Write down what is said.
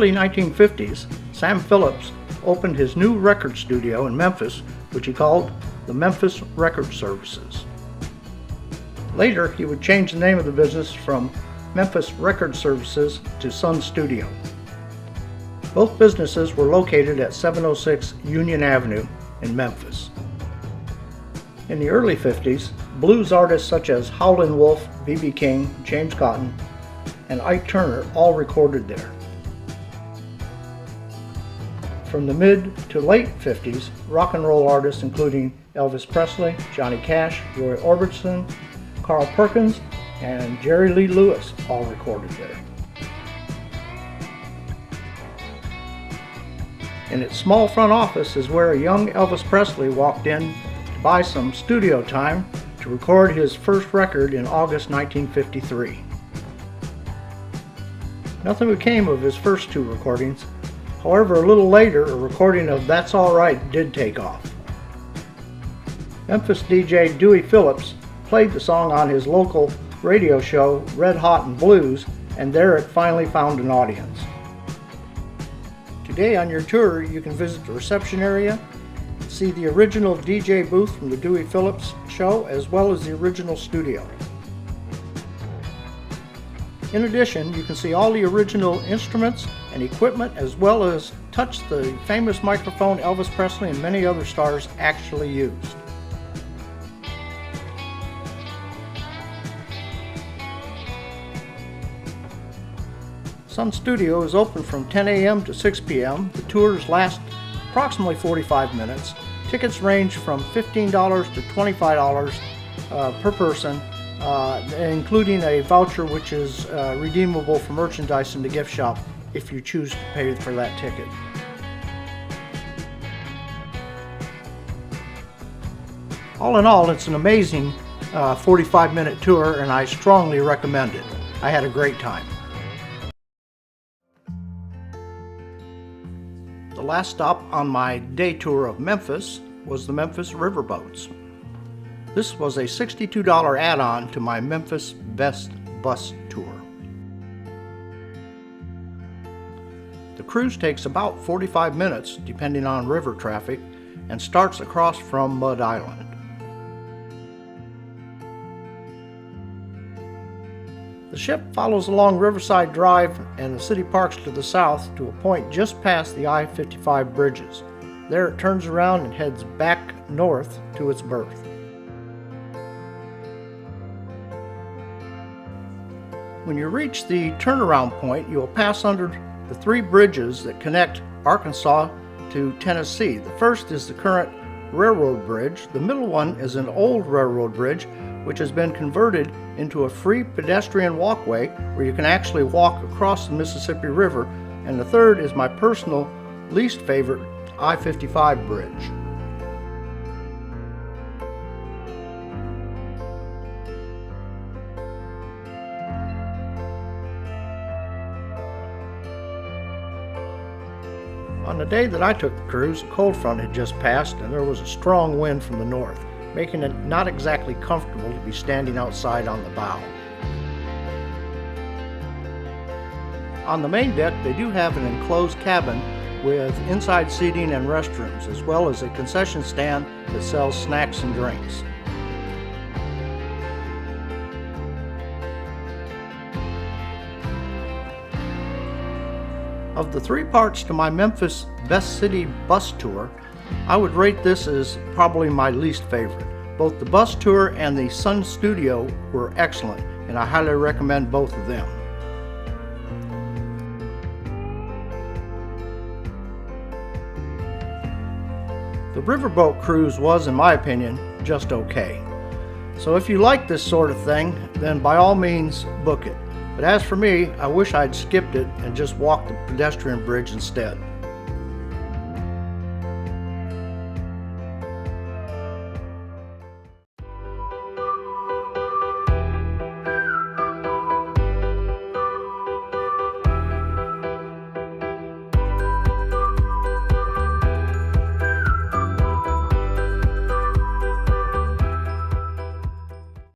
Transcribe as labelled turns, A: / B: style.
A: early 1950s, Sam Phillips opened his new record studio in Memphis, which he called the Memphis Record Services. Later, he would change the name of the business from Memphis Record Services to Sun Studio. Both businesses were located at 706 Union Avenue in Memphis. In the early 50s, blues artists such as Howlin' Wolf, B.B. King, James Cotton, and Ike Turner all recorded there. From the mid to late 50s, rock and roll artists including Elvis Presley, Johnny Cash, Roy Orbison, Carl Perkins, and Jerry Lee Lewis all recorded there. In its small front office is where a young Elvis Presley walked in to buy some studio time to record his first record in August 1953. Nothing became of his first two recordings. However, a little later, a recording of That's Alright did take off. Memphis DJ Dewey Phillips played the song on his local radio show Red Hot and Blues, and there it finally found an audience. Today on your tour, you can visit the reception area, see the original DJ booth from the Dewey Phillips show, as well as the original studio. In addition, you can see all the original instruments and equipment, as well as touch the famous microphone Elvis Presley and many other stars actually used. Sun Studio is open from 10 a.m. to 6 p.m. The tours last approximately 45 minutes. Tickets range from $15 to $25 per person, including a voucher which is redeemable for merchandise in the gift shop if you choose to pay for that ticket. All in all, it's an amazing 45-minute tour, and I strongly recommend it. I had a great time. The last stop on my day tour of Memphis was the Memphis Riverboats. This was a $62 add-on to my Memphis Best Bus Tour. The cruise takes about 45 minutes depending on river traffic and starts across from Mud Island. The ship follows along Riverside Drive and the city parks to the south to a point just past the I-55 bridges. There it turns around and heads back north to its berth. When you reach the turnaround point, you will pass under the three bridges that connect Arkansas to Tennessee. The first is the current railroad bridge. The middle one is an old railroad bridge which has been converted into a free pedestrian walkway where you can actually walk across the Mississippi River. And the third is my personal least favorite I-55 bridge. On the day that I took the cruise, a cold front had just passed and there was a strong wind from the north, making it not exactly comfortable to be standing outside on the bow. On the main deck, they do have an enclosed cabin with inside seating and restrooms, as well as a concession stand that sells snacks and drinks. Of the three parts to my Memphis Best City Bus Tour, I would rate this as probably my least favorite. Both the bus tour and the Sun Studio were excellent, and I highly recommend both of them. The riverboat cruise was, in my opinion, just okay. So if you like this sort of thing, then by all means book it. But as for me, I wish I'd skipped it and just walked the pedestrian bridge instead.